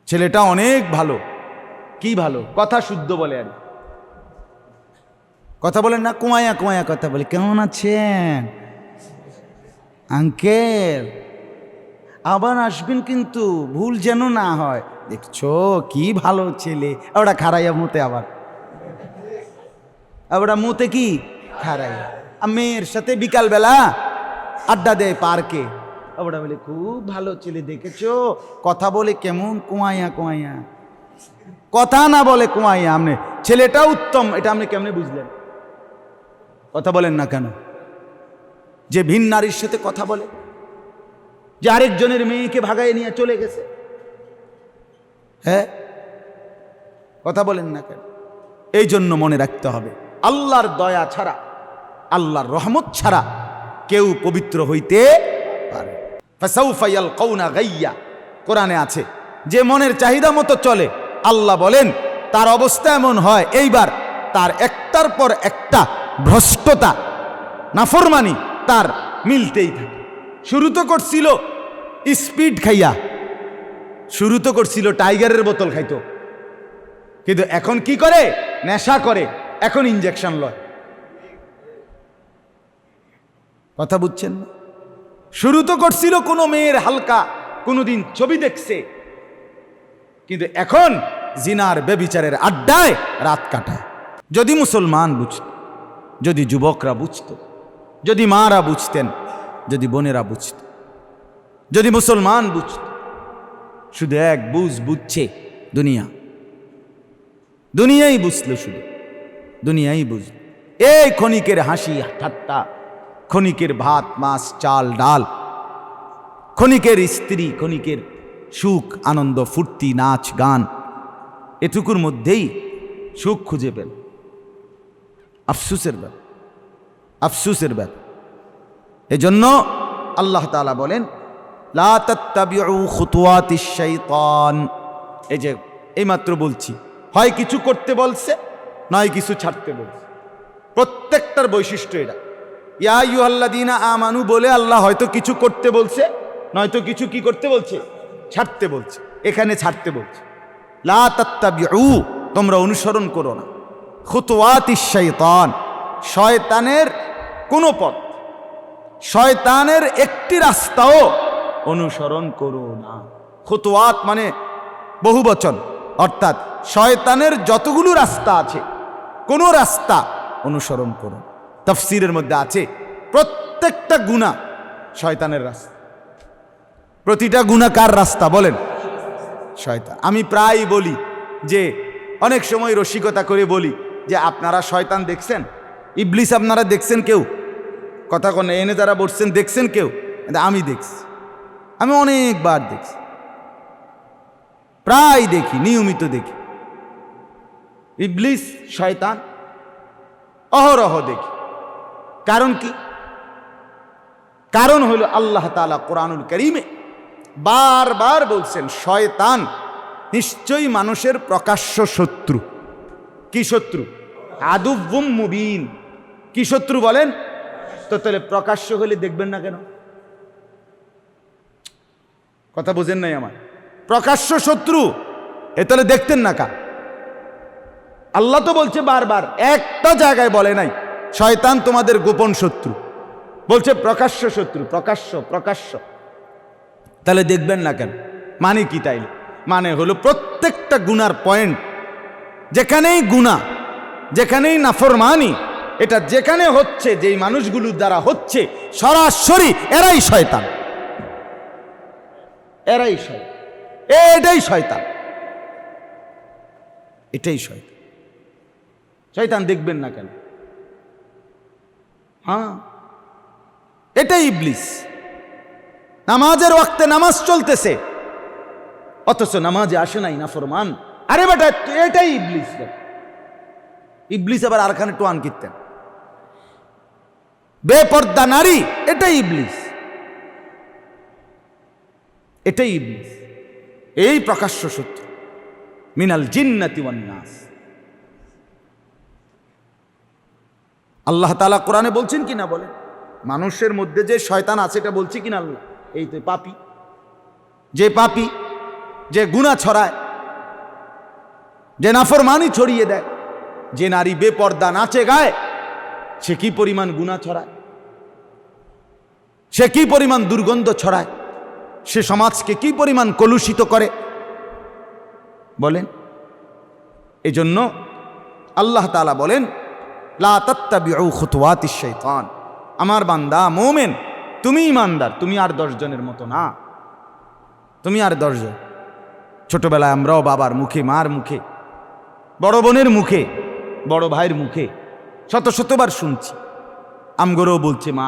ছেলেটা অনেক ভালো। কি ভালো? কথা শুদ্ধ বলে। আর কথা বলেন না, কুমায়া কুমায়া কথা বলে। কেমন আছেন আঙ্কেল? আবার আসবেন কিন্তু, ভুল যেন না হয়। দেখছো কি ভালো ছেলে। ওরা খারাইয়া মুতে, আবার মুতে কি খারাইয়া। মেয়ের সাথে বিকালবেলা আড্ডা দেয় পার্কে। ওরা বলে খুব ভালো ছেলে, দেখেছো কথা বলে কেমন কুমাইয়া কুমাইয়া, কথা না বলে কুমাইয়া। আপনি ছেলেটা উত্তম, এটা আপনি কেমনে বুঝলেন? কথা বলেন না কেন? যে ভিন নারীর সাথে কথা বলে, যে আরেকজনের মেয়েকে ভাগায় নিয়ে চলে গেছে। হ্যাঁ, কথা বলেন না কেন? এই জন্য মনে রাখতে হবে, আল্লাহর দয়া ছাড়া, আল্লাহর রহমত ছাড়া কেউ পবিত্র হইতে পারে। ফাসাউফা ইয়ালকাউনা গাইয়া, কোরআনে আছে, যে মনের চাহিদা মতো চলে, আল্লাহ বলেন তার অবস্থা এমন হয়, এইবার তার একটার পর একটা ভ্রষ্টতা, নাফরমানি তার মিলতেই থাকে। শুরু তো করছিল স্পিড খাইয়া, শুরু তো করছিল টাইগারের বোতল খাইতো, কিন্তু এখন কি করে? নেশা করে, এখন ইনজেকশন লয়। কথা বুঝছেন না? শুরু তো করছিল কোনো মেয়ের হালকা কোনোদিন ছবি দেখছে, কিন্তু এখন জিনার বেবিচারের আড্ডায় রাত কাটায়। যদি মুসলমান বুঝত, যদি যুবকরা বুঝত, যদি মারা বুঝতেন, যদি বোনেরা বুঝত, যদি মুসলমান বুঝত, শুধু এক বুঝছে দুনিয়া, দুনিয়াই বুঝল, শুধু দুনিয়াই বুঝল। এই ক্ষণিকের হাসি ঠাট্টা, ক্ষণিকের ভাত মাছ চাল ডাল, ক্ষণিকের স্ত্রী, ক্ষণিকের সুখ আনন্দ ফুর্তি নাচ গান, এটুকুর মধ্যেই সুখ খুঁজে পেল। আফসুসের ব্যাপার, আফসুসের ব্যাপার। এজন্য আল্লাহ তাআলা বলেন লা তাত্তাবিউ খুতুওয়াতিশ শাইতান। এই যে এইমাত্র বলছি, হয় কিছু করতে বলছে, নয় কিছু ছাড়তে বলছে। প্রত্যেকটার বৈশিষ্ট্য এটা। ইয়া আইয়ুহাল্লাযীনা আমানু বলে আল্লাহ হয়তো কিছু করতে বলছে, নয়তো কিছু কি করতে বলছে? ছাড়তে বলছে। এখানে ছাড়তে বলছে। লা তাত্তাবিউ, তোমরা অনুসরণ করো না, খুতুওয়াতিশ শাইতান, শয়তানের কোনো পথ, শয়তানের একটি রাস্তাও অনুসরণ করো না। খুতুওয়াত মানে বহুবচন, অর্থাৎ শয়তানের যতগুলো রাস্তা আছে, কোনো রাস্তা অনুসরণ করো। তাফসীরের মধ্যে আছে প্রত্যেকটা গুনাহ শয়তানের রাস্তা। প্রতিটা গুনাহ কার রাস্তা বলেন? শয়তান। আমি প্রায় বলি যে, অনেক সময় রসিকতা করে বলি যে আপনারা শয়তান দেখছেন? ইবলিস আপনারা দেখছেন কেউ? কথা কোন এনে যারা বসছেন দেখছেন কেউ? আমি দেখছি, আমি অনেকবার দেখছি, প্রায় দেখি, নিয়মিত দেখি। ইবলিস শয়তান অহরহ দেখি। কারণ কি? কারণ হলো আল্লাহ তাআলা কোরআনুল কারীমে বারবার বলছেন শয়তান নিশ্চয়ই মানুষের প্রকাশ্য শত্রু। কি শত্রু? আদুউম মুবিন। কি শত্রু বলেন? তো তাহলে প্রকাশ্য হলে দেখবেন না কেন? কথা বুঝেন নাই আমার? প্রকাশ্য শত্রু, এ তাহলে দেখতেন না কা? আল্লাহ তো বলছে বারবার, একটা জায়গায় বলে নাই শয়তান তোমাদের গোপন শত্রু, বলছে প্রকাশ্য শত্রু। প্রকাশ্য প্রকাশ্য, তাহলে দেখবেন না কেন? মানে কি তাইলে? মানে হলো প্রত্যেকটা গুনার পয়েন্ট, যেখানেই গুনাহ, যেখানেই নাফরমানি, এটা যেখানে হচ্ছে, যেই মানুষগুলো দ্বারা হচ্ছে, সরাসরি এরাই শয়তান, এরাই শয়তান, এটাই শয়তান, এটাই শয়তান। শয়তান দেখবেন না কেন? হ্যাঁ, এটাই ইবলিস। নামাজের ওয়াক্তে নামাজ চলতেছে, অথচ নামাজে আসে নাই, নাফরমান। আরে বেটা, এটাই ইবলিস। ইবলিস আবার আরখানে টোয়ান কিনতেন, বেপর্দা নারী, এটাই ইবলিস, এটাই ইবলিস। এই প্রকাশ্য শত্রু মিনাল জিন্নাতি ওয়ান নাস। আল্লাহ তাআলা কোরআনে বলছেন কিনা বলেন? মানুষের মধ্যে যে শয়তান আছে এটা বলছে কিনা আল্লাহ? এই তো পাপী, যে পাপী যে গুনাহ ছড়ায়, যে নাফরমানি ছড়িয়ে দেয়, যে নারী বেপর্দা নাচে গায়, সে কি পরিমাণ গুনাহ ছড়ায়, সে কি পরিমাণ দুর্গন্ধ ছড়ায়, সে সমাজকে কি পরিমাণ কলুষিত করে বলেন। এজন্য আল্লাহ তাআলা বলেন, লা তাত্তাবিউ খুতুওয়াতিশ শাইতান, আমার বান্দা মুমিন, তুমি ঈমানদার, তুমি আর 10 জনের মতো না, তুমি আর 10 জন। ছোটবেলায় আমরাও বাবার মুখে, মার মুখে, বড় বোনের মুখে, বড় ভাইয়ের মুখে শত শতবার শুনছি। আমগরও বলছে মা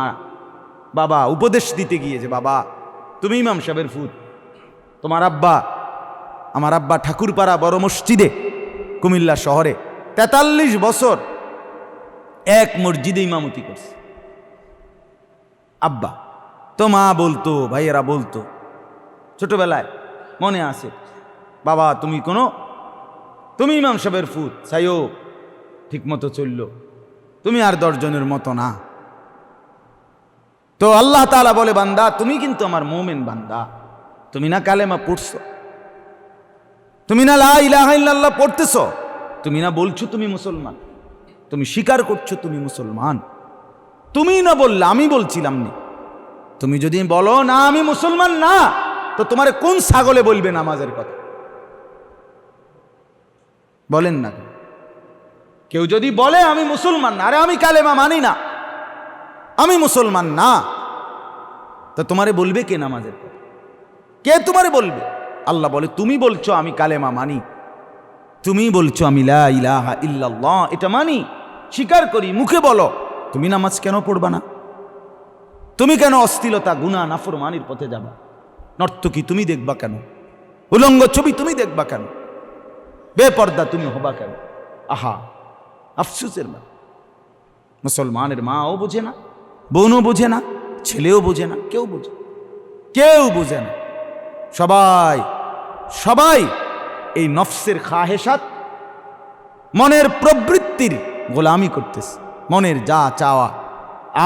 বাবা উপদেশ দিতে গিয়ে যে বাবা তুমি ইমাম সাহেবের ফুত, তোমার আব্বা, আমার আব্বা ঠাকুরপাড়া বড় মসজিদে কুমিল্লা শহরে 43 বছর এক মসজিদে ইমামতি করছে আব্বা। তো মা বলতো, ভাইয়েরা বলতো, ছোটবেলায় মনে আছে, বাবা তুমি ইমাম সাহেবের ফুত, চাইও ঠিক মতো চলল, তুমি আর 10 জনের মতো না। তো আল্লাহ তাআলা বলে, বান্দা তুমি কিন্তু আমার মুমিন বান্দা, তুমি না কালেমা পড়ছো, তুমি না লা ইলাহা ইল্লাল্লাহ পড়তেছো, তুমি না বলছো তুমি মুসলমান, তুমি স্বীকার করছো তুমি মুসলমান, তুমি না বললে আমি বলছিলাম না। তুমি যদি বলো না আমি মুসলমান না, তো তোমারে কোন ছাগলে বলবে নামাজের কথা বলেন না। কেউ যদি বলে আমি মুসলমান না, আরে আমি কালেমা মানি না, আমি মুসলমান না, তো তোমারে বলবে কে নামাজের কথা? কে তোমারে বলবে? আল্লাহ বলে তুমি বলছো আমি কালেমা মানি, তুমি বলছো আমি লা ইলাহা ইল্লাল্লাহ এটা মানি, স্বীকার করি, মুখে বলো, তুমি নামাজ কেন পড়বা না? তুমি কেন অশ্লীলতা গুনাহ নাফরমানির পথে যাবা? নর্তকী তুমি দেখবা কেন? উলঙ্গ ছবি তুমি দেখবা কেন? বেপর্দা তুমি হবা কেন? আহা, আফসোসের মা, মুসলমানের মাও বোঝে না, বোনও বোঝে না, ছেলেও বোঝে না, কেউ বোঝে না। সবাই এই নফসের খাহেসাত, মনের প্রবৃত্তির গোলামি করতেছে, মনের যা চাওয়া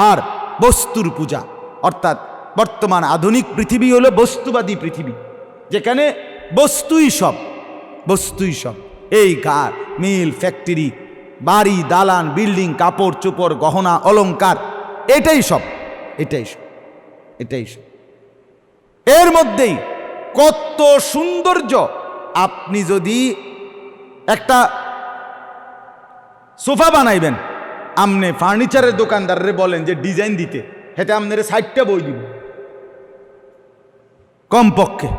আর বস্তুর পূজা। অর্থাৎ বর্তমান আধুনিক পৃথিবী হলো বস্তুবাদী পৃথিবী, যেখানে বস্তুই সব। এই কার, মিল, ফ্যাক্টরি, বাড়ি, দালান, বিল্ডিং, কাপড় চোপড়, গহনা, অলংকার, এটাই সব। এর মধ্যেই কত সৌন্দর্য। আপনি যদি একটা সোফা বানাইবেন, আপনি ফার্নিচারের দোকানদাররে বলেন যে ডিজাইন দিতে, হেতে আপনার 60টা বই দিব, কমপক্ষে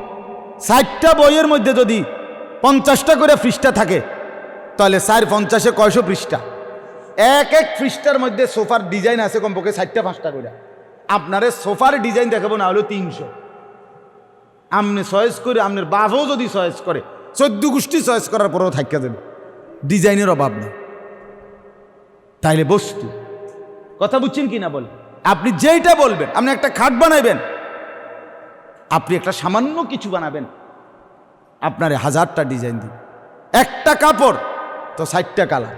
60টা বইয়ের মধ্যে যদি 50টা করে পৃষ্ঠা থাকে, তাহলে 4×50 কয়শো পৃষ্ঠা? এক পৃষ্ঠার মধ্যে সোফার ডিজাইন আছে কমপক্ষে 4টা-5টা করে। আপনারে সোফার ডিজাইন দেখাবো না হলো 300। আপনি চয়েস করে, আপনার বাবাও যদি চয়েস করে, 14 গোষ্ঠী চয়েস করার পরেও থাকা যাবে, ডিজাইনের অভাব নেই। তাইলে বস্তু, কথা বুঝছেন কি না বলে? আপনি যেইটা বলবেন, আপনি একটা খাট বানাইবেন, আপনি একটা সামান্য কিছু বানাবেন, আপনারে 1000টা ডিজাইন দিন। একটা কাপড় তো 60টা কালার।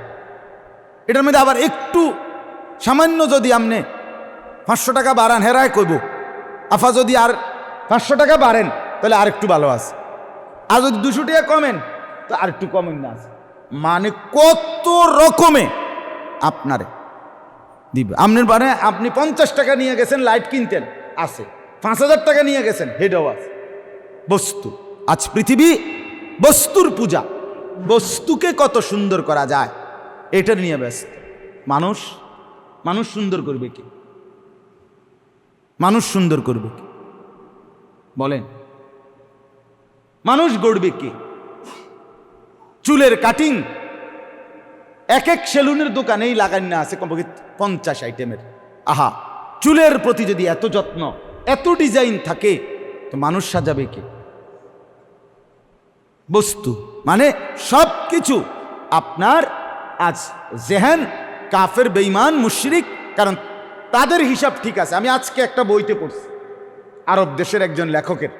এটার মধ্যে আবার একটু সামান্য যদি আপনি 500 টাকা বাড়ান, হেরায় কইব আফা যদি আর 500 টাকা বাড়েন তাহলে আর একটু ভালো আছে, আর যদি 200 টাকা কমেন তো আর একটু কমেন না আছে। মানে কত রকমে আপনারে দিবে। আপনি 50 টাকা নিয়ে গেছেন লাইট কিনতেন, আছে। 5000 টাকা নিয়ে গেছেন, হেডও আছে। বস্তু, আজ পৃথিবী বস্তুর পূজা, বস্তুকে কত সুন্দর করা যায় এটা নিয়ে ব্যস্ত। মানুষ সুন্দর করবে কি? মানুষ সুন্দর করবে কি বলেন? মানুষ গড়বে কি? চুলের কাটিং এক সেলুনের দোকানেই লাগান না আছে কমপক্ষে 50 আইটেমের। আহা, চুলের প্রতি যদি এত যত্ন, এত ডিজাইন থাকে, তো মানুষ সাজাবে কি? বস্তু মানে সব কিছু আপনার আজ জেহেন কাফের, বেঈমান, মুশরিক, কারণ তাদের হিসাব ঠিক আছে। আমি আজকে একটা বইতে পড়ছি আরব দেশের একজন লেখকের,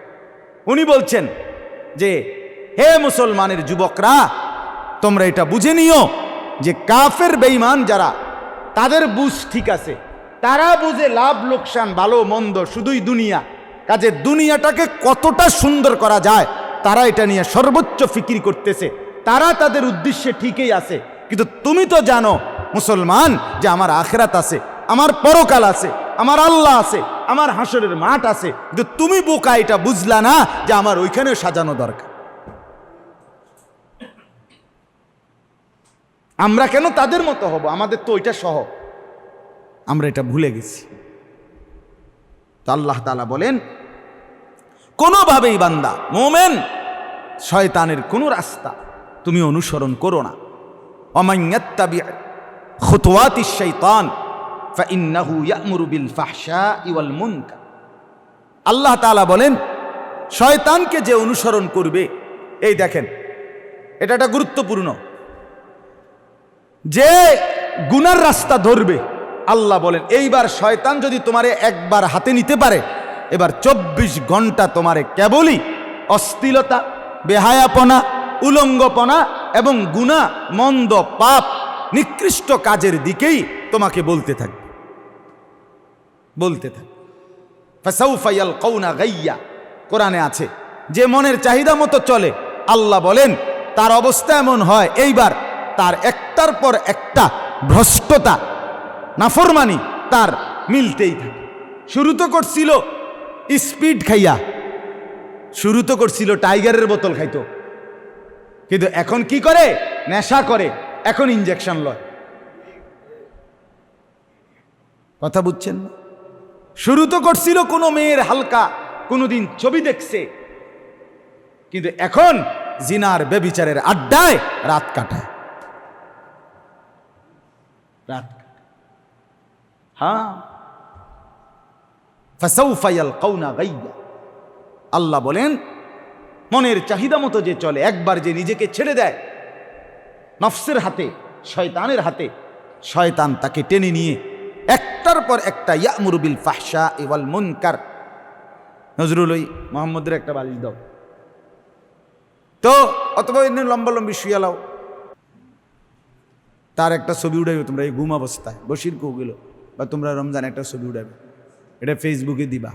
উনি বলছেন যে হে মুসলমানের যুবকরা, তোমরা এটা বুঝে নিও যে কাফের বেঈমান যারা, তাদের বুঝ ঠিক আছে, তারা বুঝে লাভ লোকসান, ভালো মন্দ, শুধুই দুনিয়া। কাজে দুনিয়াটাকে কতটা সুন্দর করা যায় তারা এটা নিয়ে সর্বোচ্চ ফিকির করতেছে, তারা তাদের উদ্দেশ্যে ঠিকই আছে, কিন্তু তুমি তো জানো মুসলমান যে আমার আখিরাত আছে, আমার পরকাল আছে, আমার আল্লাহ আছে, আমার হাসরের মাঠ আছে, কিন্তু তুমি বোকা এটা বুঝলা না যে আমার ওইখানেও সাজানো দরকার। আমরা কেন তাদের মতো হব? আমাদের তো ওইটা সহ, আমরা এটা ভুলে গেছি। তো আল্লাহ তাআলা বলেন কোনোভাবেই বান্দা মুমিন শয়তানের কোনো রাস্তা তুমি অনুসরণ করো না। ওমান ইয়াত্তাবি খুতুওয়াতিশ শাইতান ফাইন্নাহু ইয়া'মুরু বিল ফাহশাই ওয়াল মুনকার। আল্লাহ তাআলা বলেন শয়তানকে যে অনুসরণ করবে, এই দেখেন এটা একটা গুরুত্বপূর্ণ, যে গুনার রাস্তা ধরবে, আল্লাহ বলেন এইবার শয়তান যদি তোমারে একবার হাতে নিতে পারে, এবার 24 ঘন্টা তোমারে কেবলই অশ্লীলতা, বেহায়াপনা, উলঙ্গপনা এবং গুনাহ, মন্দ, পাপ, নিকৃষ্ট কাজের দিকেই তোমাকে বলতে থাকবে। ফাসাউফা ইয়ালকাউনা গাইয়া, কোরআনে আছে যে মনের চাহিদা মতো চলে, আল্লাহ বলেন তার অবস্থা এমন হয় এইবার তার একটার পর একটা ভ্রষ্টতা, নাফরমানি তার মিলতেই থাকে। শুরু তো করছিল স্পিড খাইয়া, শুরু তো করছিল টাইগারের বোতল খাইতো, কিন্তু এখন কি করে? নেশা করে, এখন ইনজেকশন লয়। কথা বুঝছেন না? শুরু তো করছিল কোনো মেয়ের হালকা কোনোদিন ছবি দেখছে, কিন্তু এখন জিনার ব্যভিচারের আড্ডায় রাত কাটায়। হ্যাঁ, ফাসাউফা ইয়ালকাউনা গাইয়া। আল্লাহ বলেন মনের চাহিদা মতো যে চলে, একবার যে নিজেকে ছেড়ে দেয় নফসের হাতে, শয়তানের হাতে, শয়তান তাকে টেনে নিয়ে একটার পর একটা ইয়া'মুরু বিল ফাহশাই ওয়াল মুনকার। নজরুল ওই মোহাম্মদের একটা বালিশ দাও তো, অথবা এমনি লম্বালম্বি শুয়ে লাও, তার একটা ছবি উঠাইবে তোমরা এই ঘুম অবস্থায়, বসির কৌগুল, বা তোমরা রমজান একটা ছবি উঠাবে, এটা ফেসবুকে দিবা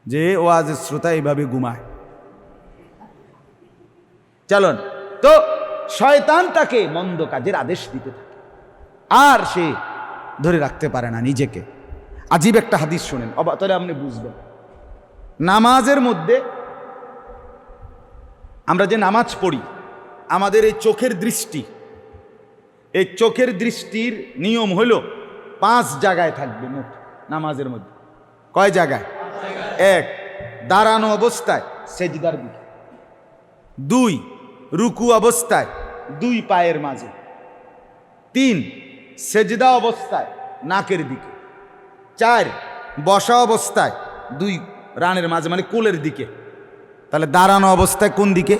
যে ও আজ শ্রোতা এইভাবে ঘুমায়। চলুন তো, শয়তান তাকে মন্দ কাজের আদেশ দিতে থাকে, আর সে ধরে রাখতে পারে না নিজেকে। আজীব একটা হাদিস শোনেন, তাহলে আপনি বুঝবেন। নামাজের মধ্যে আমরা যে নামাজ পড়ি, আমাদের এই চোখের দৃষ্টি, এই চোখের দৃষ্টির নিয়ম হইল 5 জায়গায় থাকবে মোট নামাজের মধ্যে। কয় জায়গায়? 1, দাঁড়ানো অবস্থায় সেজদার দিকে। 2, রুকু অবস্থায় 2 পায়ের মাঝে। 3, সেজদা অবস্থায় নাকের দিকে। 4, বসা অবস্থায় 2 রানের মাঝে, মানে কোলের দিকে। তাহলে দাঁড়ানো অবস্থায় কোন দিকে?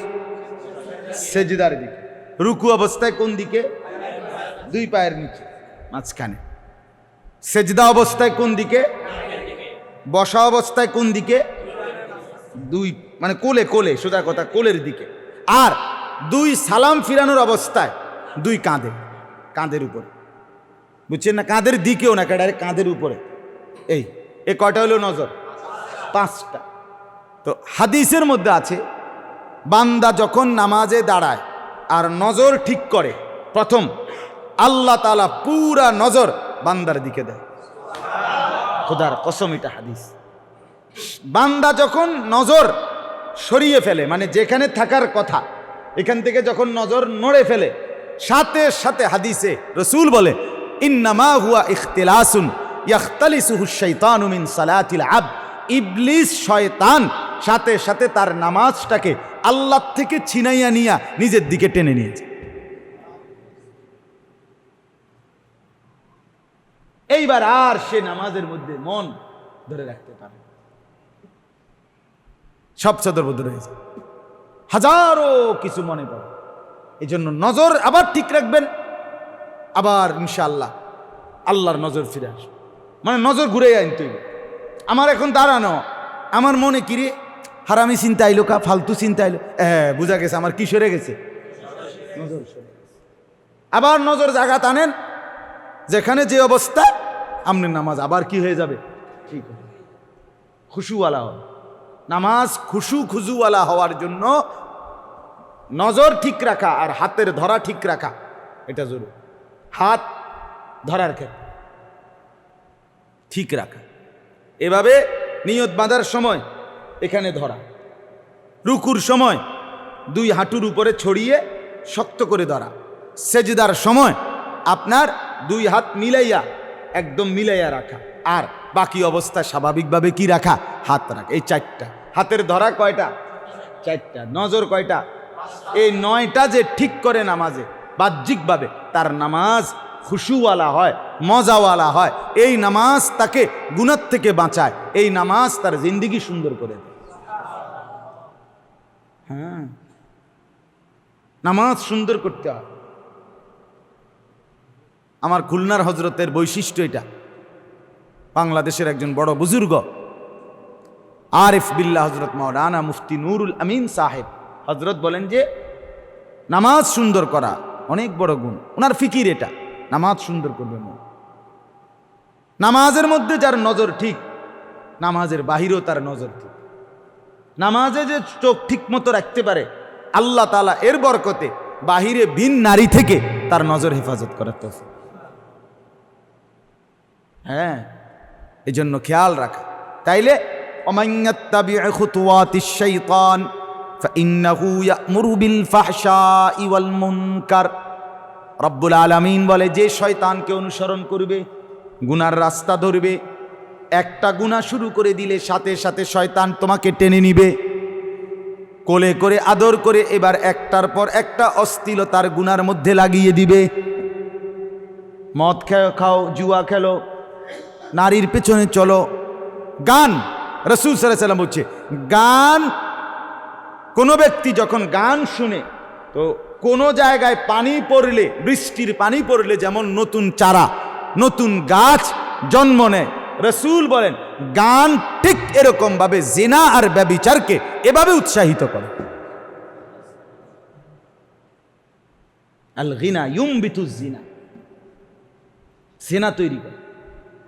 সেজদার দিকে। রুকু অবস্থায় কোন দিকে? 2 পায়ের নিচে মাঝখানে। সেজদা অবস্থায় কোন দিকে? বসা অবস্থায় কোন দিকে? 2, মানে কোলে, সোজা কথা কোলের দিকে। আর 2 সালাম ফিরানোর অবস্থায় 2 কাঁধের উপরে। বুঝছেন না? কাঁধের দিকেও না, ডাইরেক্ট কাঁধের উপরে। এই কয়টা হলো নজর? 5টা। তো হাদিসের মধ্যে আছে বান্দা যখন নামাজে দাঁড়ায় আর নজর ঠিক করে, প্রথম আল্লাহ তাআলা পুরা নজর বান্দার দিকে দেয়। খোদার কসম, এটা হাদিস। বান্দা যখন নজর সরিয়ে ফেলে, মানে যেখানে থাকার কথা এখান থেকে যখন নজর নড়ে ফেলে, সাথে সাথে হাদিসে রাসূল বলে ইন্নামা হুয়া ইখতিলাসুন ইয়াখতালিসুহু শাইতানু মিন সালাতিল আবদ। ইবলিস, শয়তান সাথে সাথে তার নামাজটাকে আল্লাহ থেকে ছিনাইয়া নিয়া নিজের দিকে টেনে নিয়েছে। এইবার আর সে নামাজের মধ্যে মন ধরে রাখতে পারে, সব ছদরবদ্ধ রয়েছে, হাজারো কিছু মনে পড়ে। এই জন্য নজর আবার ঠিক রাখবেন, আবার ইনশাআল্লাহ আল্লাহর নজর ফিরে আসবে। মানে নজর ঘুরে আনতে হইবে। আমার এখন দাঁড়ানো, আমার মনে কিরে হারামি চিন্তা আইলো, কা ফালতু চিন্তা আইলো, বুঝা গেছে আমার কি সরে গেছে, নজর সরে গেছে। আবার নজর জায়গা টানেন, যেখানে যে অবস্থা আপনার নামাজ আবার কি হয়ে যাবে, ঠিক হবে, খুশুওয়ালা হবে। নামাজ খুশু খুজুওয়ালা হওয়ার জন্য নজর ঠিক রাখা আর হাতের ধরা ঠিক রাখা এটা জরুরি। হাত ধরার ক্ষেত্রে ঠিক রাখা, এভাবে নিয়ত বাঁধার সময় এখানে ধরা, রুকুর সময় দুই হাঁটুর উপরে ছড়িয়ে শক্ত করে ধরা, সেজদার সময় আপনার দুই হাত মিলাইয়া একদম মিলাইয়া রাখা, আর বাকি অবস্থা স্বাভাবিকভাবে কি রাখা, হাত রাখা। এই চারটা। হাতের ধরা কয়টা? চারটা। নজর কয়টা? এই 9টা যে ঠিক করে নামাজে বাহ্যিকভাবে, তার নামাজ খুশুওয়ালা হয়, মজাওয়ালা হয়। এই নামাজ তাকে গুনাহ থেকে বাঁচায়, এই নামাজ তার জিন্দেগি সুন্দর করে দেয়। হ্যাঁ, নামাজ সুন্দর করতে হয়। আমার খুলনার হজরতের বৈশিষ্ট্য এটা। বাংলাদেশের একজন বড় বুজুর্গ আরিফ বিল্লাহ হজরত মাওলানা মুফতি নুরুল আমিন সাহেব হজরত বলেন যে নামাজ সুন্দর করা অনেক বড় গুণ। ওনার ফিকির এটা, নামাজ সুন্দর করবে মন। নামাজের মধ্যে যার নজর ঠিক, নামাজের বাহিরেও তার নজর ঠিক। নামাজে যে চোখ ঠিক মতো রাখতে পারে, আল্লাহ তাআলা এর বরকতে বাহিরে ভিন নারী থেকে তার নজর হেফাজত করার তৌফিক। হ্যাঁ, এই জন্য খেয়াল রাখা। তাইলে ومن يتبع خطوات الشيطان فإنه يأمر بالفحشاء والمنكر। রব্বুল আলামিন বলে, যে শয়তানকে অনুসরণ করবে, গুনার রাস্তা ধরবে, একটা গুনাহ শুরু করে দিলে সাথে সাথে শয়তান তোমাকে টেনে নিবে, কোলে করে আদর করে এবার একটার পর একটা অশ্লীলতার গুনার মধ্যে লাগিয়ে দিবে। মদ খাও, জুয়া খেলো, নারীর পেছনে চলো, গান, রাসূল সাল্লাল্লাহু আলাইহি ওয়াসাল্লাম বলছে গান, কোনো ব্যক্তি যখন গান শুনে, তো কোনো জায়গায় পানি পড়লে, বৃষ্টির পানি পড়লে যেমন নতুন চারা, নতুন গাছ জন্ম নেয়, রাসূল বলেন গান ঠিক এরকম ভাবে জিনা আর ব্যভিচারকে এভাবে উৎসাহিত করে। আল গিনা ইউমবিতুজ জিনা, জিনা তৈরি করে,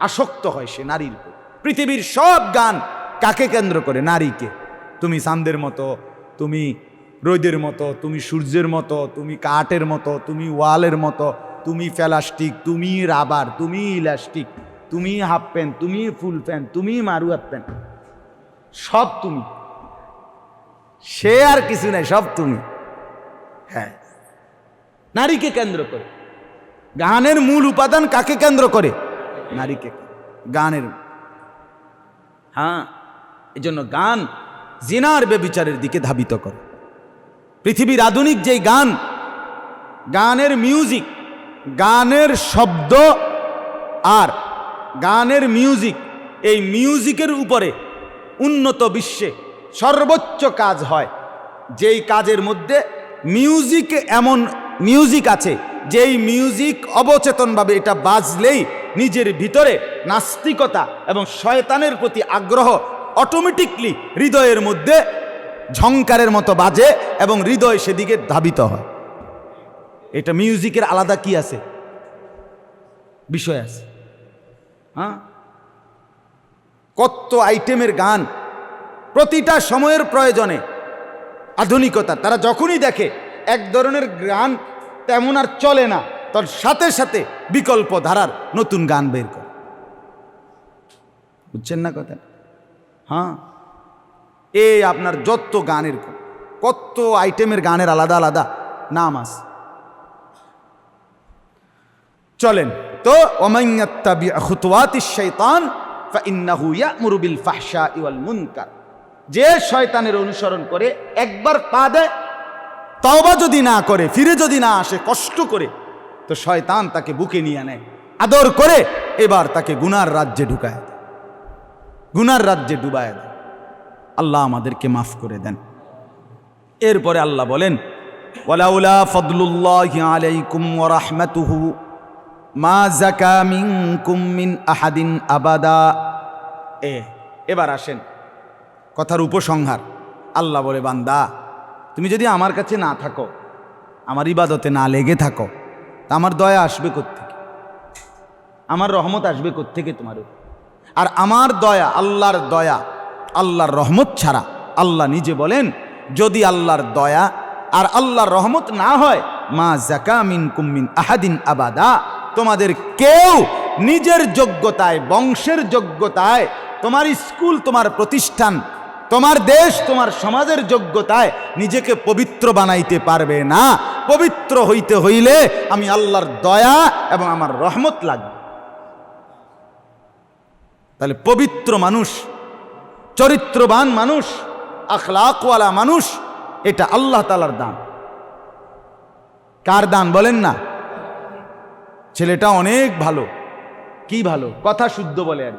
আসক্ত হয় সে নারীর উপর। পৃথিবীর সব গান কাকে কেন্দ্র করে? নারীকে। তুমি চাঁদের মতো, তুমি রোদের মতো, তুমি সূর্যের মতো, তুমি কাঠের মতো, তুমি ওয়ালের মতো, তুমি প্লাস্টিক, তুমি রাবার, তুমি ইলাস্টিক, তুমি হাফ প্যান্ট, তুমি ফুল প্যান্ট, তুমি মারুয়া প্যান্ট, সব তুমি। সে আর কিছু নাই, সব তুমি। হ্যাঁ, নারীকে কেন্দ্র করে। গানের মূল উপাদান কাকে কেন্দ্র করে? নারীকে, গানের। হ্যাঁ, এই জন্য গান জিনার ব্যভিচারের দিকে ধাবিত করে। পৃথিবীর আধুনিক যেই গান, গানের মিউজিক, গানের শব্দ আর গানের মিউজিক, এই মিউজিকের উপরে উন্নত বিশ্বে সর্বোচ্চ কাজ হয়। যেই কাজের মধ্যে মিউজিক, এমন মিউজিক আছে যেই মিউজিক অবচেতনভাবে এটা বাজলেই নিজের ভিতরে নাস্তিকতা এবং শয়তানের প্রতি আগ্রহ অটোমেটিকলি হৃদয়ের মধ্যে ঝংকারের মতো বাজে এবং হৃদয় সেদিকে ধাবিত হয়। এটা মিউজিকের আলাদা কি আছে, বিষয় আছে। হ্যাঁ, কত আইটেমের গান, প্রতিটা সময়ের প্রয়োজনে আধুনিকতা। তারা যখনই দেখে এক ধরনের গান তেমন আর চলে না, তার সাথে সাথে বিকল্প ধারার নতুন গান বের করে। বুঝছেন না কথা? হ্যাঁ, এই আপনার যত গানের, কত আইটেমের গানের আলাদা আলাদা নাম আছে। চলেন তো, ওমান ইয়াত্তাবি খুতুওয়াতিশ শাইতান ফাইন্নাহু ইয়া'মুরু বিল ফাহশাই ওয়াল মুনকার। যে শয়তানের অনুসরণ করে, একবার পা দেয়, তওবা যদি না করে, ফিরে যদি না আসে কষ্ট করে, তো শয়তান তাকে বুকে নিয়ে নেয়, আদর করে এবার তাকে গুনার রাজ্যে ঢুকায় দেয়, গুনার রাজ্যে ডুবায় দেয়। আল্লাহ আমাদেরকে মাফ করে দেন। এরপরে আল্লাহ বলেন, ওয়ালাউলা ফাদলুল্লাহি আলাইকুম ওয়া রাহমাতুহু মা যাকা মিনকুম মিন আহাদিন আবাদা। এবার আসেন কথার উপসংহার। আল্লাহ বলে, বান্দা তুমি যদি আমার কাছে না থাকো, আমার ইবাদতে না লেগে থাকো, তা আমার দয়া আসবে কোত্থেকে? আমার রহমত আসবে কোত্থেকে তোমার উপর? আর আমার দয়া, আল্লাহর দয়া আল্লাহর রহমত ছাড়া। আল্লাহ নিজে বলেন, যদি আল্লাহর দয়া আর আল্লাহর রহমত না হয়, মা যাকা মিনকুম মিন আহাদিন আবাদা, তোমাদের কেউ নিজের যোগ্যতায়, বংশের যোগ্যতায়, তোমার স্কুল, তোমার প্রতিষ্ঠান, তোমার দেশ, তোমার সমাজের যোগ্যতায় নিজেকে পবিত্র বানাইতে পারবে না। পবিত্র হইতে হইলে আমি আল্লাহর দয়া এবং আমার রহমত লাগবে। তাহলে পবিত্র মানুষ, চরিত্রবান মানুষ, আখলাকওয়ালা মানুষ, এটা আল্লাহ তাআলার দান। কার দান বলেন না? ছেলেটা অনেক ভালো। কি ভালো? কথা শুদ্ধ বলে, আর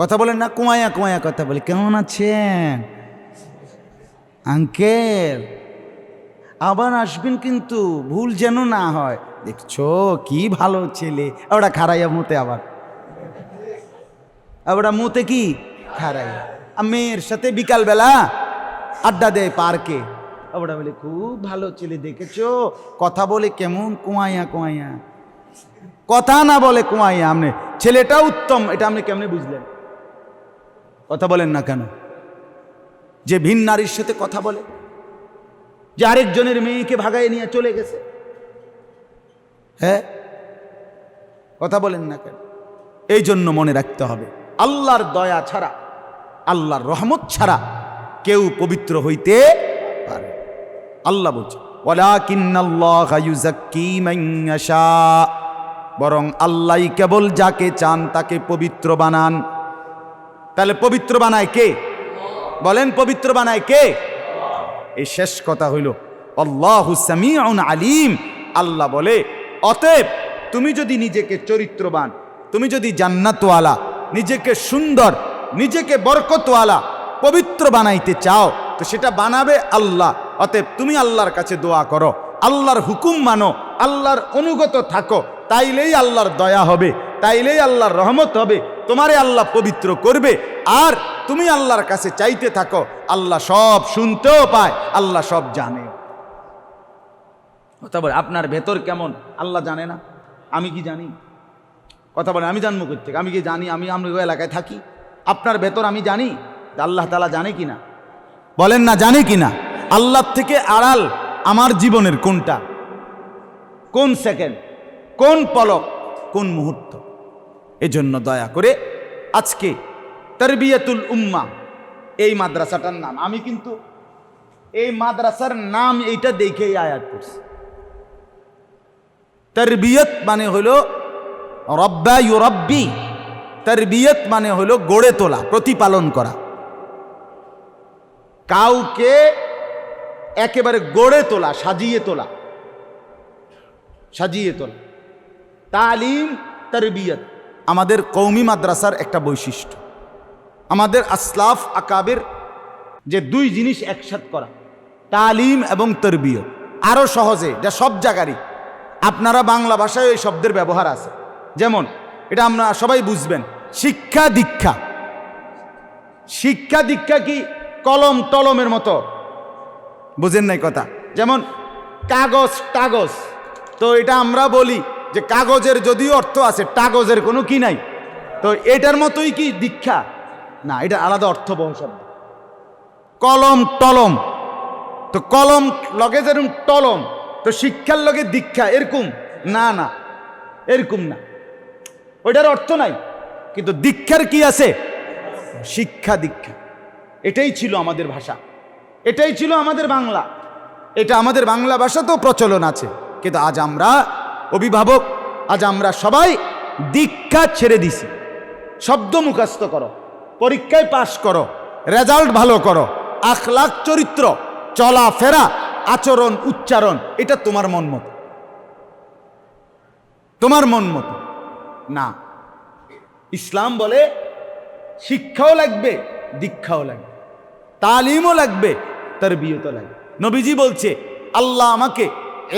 কথা বলেন না, কুমায়া কুমায়া কথা বলে। কেমন আছেন আঙ্কেল? আবার আসবেন কিন্তু, ভুল যেন না হয়। দেখছো কি ভালো ছেলে। ওটা খারাইয়া মতে, আবার ওটা মতে কি খারাইয়া। মেয়ের সাথে বিকালবেলা আড্ডা দেয় পার্কে। ওটা বলে খুব ভালো ছেলে, দেখেছো কথা বলে কেমন কুমাইয়া কুমাইয়া, কথা না বলে কুমাইয়া। আপনি ছেলেটা উত্তম, এটা আপনি কেমনে বুঝলেন? কথা বলেন না কেন? যে ভিন নারীর সাথে কথা বলে, যে আরেকজনের মেয়েকে ভাগায় নিয়ে চলে গেছে, হ্যাঁ, কথা বলেন না কেন? এই জন্য মনে রাখতে হবে, আল্লাহর দয়া ছাড়া, আল্লাহর রহমত ছাড়া কেউ পবিত্র হইতে পারে। আল্লাহ বলছে, ওয়ালাকিন্নাল্লাহা ইউযাক্কি মান ইয়াশা, বরং আল্লাহই কেবল যাকে চান তাকে পবিত্র বানান। তাহলে পবিত্র বানায় কে? বলেন, পবিত্র বানায় কে? এই শেষ কথা হইল, আল্লাহু সামিউন আলিম। আল্লাহ বলে, অতএব তুমি যদি নিজেকে চরিত্রবান, তুমি যদি জান্নাতওয়ালা, নিজেকে সুন্দর, নিজেকে বরকতওয়ালা, পবিত্র বানাইতে চাও, তো সেটা বানাবে আল্লাহ। অতএব তুমি আল্লাহর কাছে দোয়া করো, আল্লাহর হুকুম মানো, আল্লাহর অনুগত থাকো, তাইলেই আল্লাহর দয়া হবে, তাইলেই আল্লাহর রহমত হবে, তোমারে আল্লাহ পবিত্র করবে। আর তুমি আল্লাহর কাছে চাইতে থাকো, আল্লাহ সব শুনতেও পায়, আল্লাহ সব জানে। কথা বলে, আপনার ভেতর কেমন আল্লাহ জানে না? আমি কি জানি? কথা বলে, আমি জানবো কোথেকে? আমি কি জানি? আমি ওই এলাকায় থাকি। আপনার ভেতর আমি জানি, আল্লাহ তাআলা জানে কিনা? বলেন না, জানে কিনা? আল্লাহর থেকে আড়াল আমার জীবনের কোনটা, কোন সেকেন্ড, কোন পলক, কোন মুহূর্ত? এজন্য দয়া করে আজকে তারবিয়াতুল উম্মা, এই মাদ্রাসাটার নাম, আমি কিন্তু এই মাদ্রাসার নাম এইটা দেখেই আয়াত করছি। তারবিয়ত মানে হলো রব্বা ইউরাব্বি, তারবিয়ত মানে হলো গড়ে তোলা, প্রতিপালন করা, কাউকে একেবারে গড়ে তোলা, সাজিয়ে তোলা, সাজিয়ে তোলা। তালিম, তারবিয়ত আমাদের কওমি মাদ্রাসার একটা বৈশিষ্ট্য। আমাদের আসলাফ আকাবের যে দুই জিনিস একসাথে করা, তালিম এবং তারবিয়ত, আরো সহজে, এটা সব জায়গারই। আপনারা বাংলা ভাষায় এই শব্দের ব্যবহার আছে, যেমন এটা আমরা সবাই বুঝবেন, শিক্ষা দীক্ষা। শিক্ষা দীক্ষা কি কলম টলমের মতো? বুঝেন নাই কথা? যেমন কাগজ টাগজ, তো এটা আমরা বলি যে কাগজের যদিও অর্থ আছে, টাগজের কোনো কি নাই, তো এটার মতোই কি দীক্ষা? না, এটা আলাদা অর্থবহ শব্দ। কলম টলম, তো কলম লগে যেরকম টলম, তো শিক্ষার লগে দীক্ষা এরকম না, না এরকম না, ওইটার অর্থ নাই। কিন্তু দীক্ষার কি আছে? শিক্ষা দীক্ষা। এটাই ছিল আমাদের ভাষা, এটাই ছিল আমাদের বাংলা, এটা আমাদের বাংলা ভাষা তো প্রচলন আছে। কিন্তু আজ আমরা অভিভাবক, আজ আমরা সবাই দীক্ষা ছেড়ে দিছি। শব্দ মুখস্থ করো, পরীক্ষায় পাশ করো, রেজাল্ট ভালো করো, আখলাক চরিত্র, চলাফেরা, আচরণ, উচ্চারণ, এটা তোমার মন মতো, তোমার মন মতো না। ইসলাম বলে শিক্ষাও লাগবে, দীক্ষাও লাগবে, তালিমও লাগবে, তারবিয়তও লাগবে। নবীজি বলছে, আল্লাহ আমাকে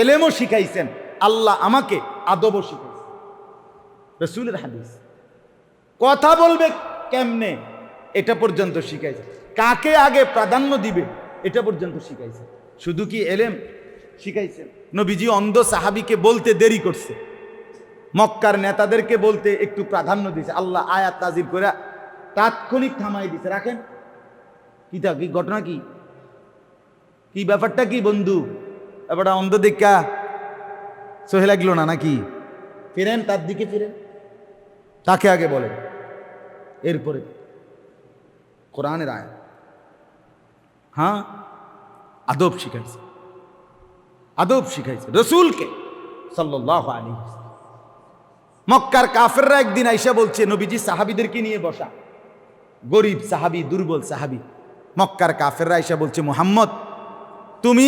এলেমও শিখাইছেন, আল্লাহ আমাকে আদবও শিখাইছেন। রাসূলের হাদিস। কথা বলবে কেমনে, এটা পর্যন্ত শিখাইছে। কাকে আগে প্রাধান্য দিবে, এটা পর্যন্ত শিখাইছে। শুধু কি এলেম শিখাইছেন? নবীজি অন্ধ সাহাবীকে বলতে দেরি করছে, মক্কার নেতাদেরকে বলতে একটু প্রাধান্য দিয়েছে। আল্লাহ আয়াত নাযিল করে তাৎক্ষণিক থামাই দিছে, রাখেন। কি ঘটনা, কি কি ব্যাপারটা কি বন্ধু? ব্যাপারটা অন্ধ দেখা সহে লাগলো না নাকি? ফিরেন, তার দিকে ফিরেন, তাকে আগে বলেন, এরপরে কোরআনের আয়াত। হ্যাঁ, আদব শিখাইছে, আদব শিখাইছে রসুলকে সাল্লাল্লাহু আলাইহি ওয়াসাল্লাম। মক্কার কাফেররা একদিন আইসা বলছে, নবীজি সাহাবীদেরকে নিয়ে বসা, গরিব সাহাবী, দুর্বল সাহাবী, মক্কার কাফেররা আইসা বলছে, মুহাম্মদ তুমি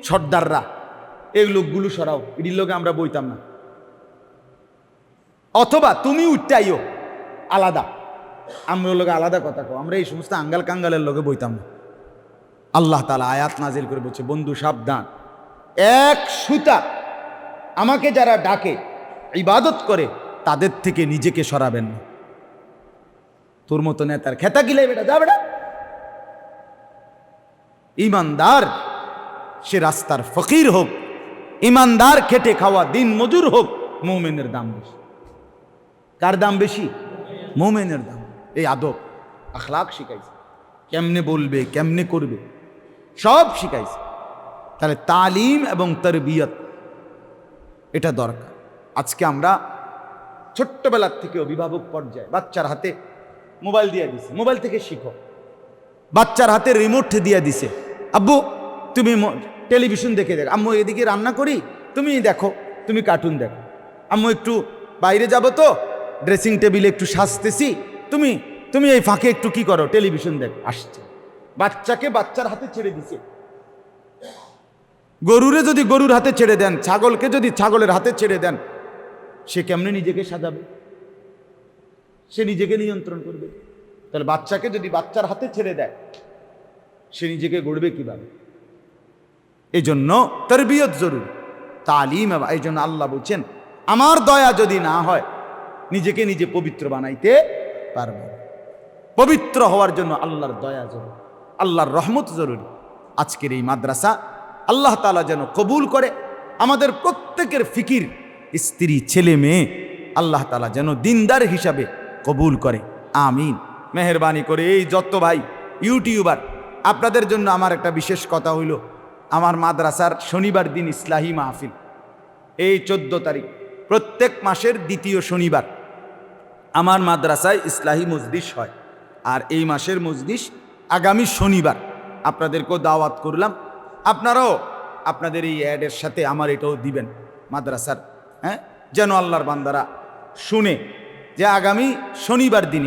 সর্দাররা এই লোকগুলো সরাও, এটির লোকে আমরা বইতাম না, অথবা তুমি উঠটাইও আলাদা, আমরা লোকে আলাদা কথা কও, আমরা এই সমস্ত আঙ্গাল কাঙ্গালের লোকে বইতাম না। আল্লাহ তাআলা আয়াত নাজিল করে বলছে, বন্ধু সাবধান, এক সুতা আমাকে যারা ডাকে, ইবাদত করে, তাদের থেকে নিজেকে সরাবেন না। তোর মতো নেতার খেতা গিলে বেটা, যা বেটা। ইমানদার সে রাস্তার ফকির হোক, ইমানদার খেটে খাওয়া দিন মজুর হোক, মুমিনের দাম বেশি। কার দাম বেশি? মুমিনের দাম। এই আদব আখলাক শিখাইছে, কেমনে বলবে, কেমনে করবে, সব শিখাইছে। তাহলে তালিম এবং তরবিয়ত এটা দরকার। আজকে আমরা ছোট্টবেলার থেকে অভিভাবক পর্যায়ে বাচ্চার হাতে মোবাইল দিয়ে দিছে, মোবাইল থেকে শিখো। বাচ্চার হাতে রিমোট দিয়ে দিছে, আব্বু তুমি টেলিভিশন দেখে দেখো, আম্মু এদিকে রান্না করি, তুমি দেখো, তুমি কার্টুন দেখো, আম্মু একটু বাইরে যাব তো ড্রেসিং টেবিলে একটু সাজতেছি, তুমি তুমি এই ফাঁকে একটু কি করো, টেলিভিশন দেখো। আসছে বাচ্চাকে বাচ্চার হাতে ছেড়ে দিছে। গরুরে যদি গরুর হাতে ছেড়ে দেন, ছাগলকে যদি ছাগলের হাতে ছেড়ে দেন, সে কেমনে নিজেকে সাজাবে? সে নিজেকে নিয়ন্ত্রণ করবে? তাহলে বাচ্চাকে যদি বাচ্চার হাতে ছেড়ে দেয়, সে নিজেকে গড়বে কিভাবে? এই জন্য তরবিয়ত জরুরি, তালিম। এই জন্য আল্লাহ বলছেন, আমার দয়া যদি না হয় নিজেকে নিজে পবিত্র বানাইতে পারবে। পবিত্র হওয়ার জন্য আল্লাহর দয়া জরুরি, আল্লাহর রহমত জরুরি। আজকের এই মাদ্রাসা আল্লাহ তাআলা যেন কবুল করে, আমাদের প্রত্যেকের ফিকির, স্ত্রী, ছেলে মেয়ে আল্লাহ তাআলা যেন দিনদার হিসাবে কবুল করে, আমিন। মেহেরবানি করে এই যত ভাই ইউটিউবার, আপনাদের জন্য আমার একটা বিশেষ কথা হইল, আমার মাদ্রাসার শনিবার দিন ইসলাহি মাহফিল, এই 14 তারিখ প্রত্যেক মাসের দ্বিতীয় শনিবার আমার মাদ্রাসায় ইসলাহি মজলিস হয়। আর এই মাসের মজলিস আগামী শনিবার। আপনাদেরকেও দাওয়াত করলাম, আপনারাও আপনাদের এই অ্যাডের সাথে আমার এটাও দিবেন মাদ্রাসার, যেন আল্লাহর বান্দারা শুনে যে আগামী শনিবার দিন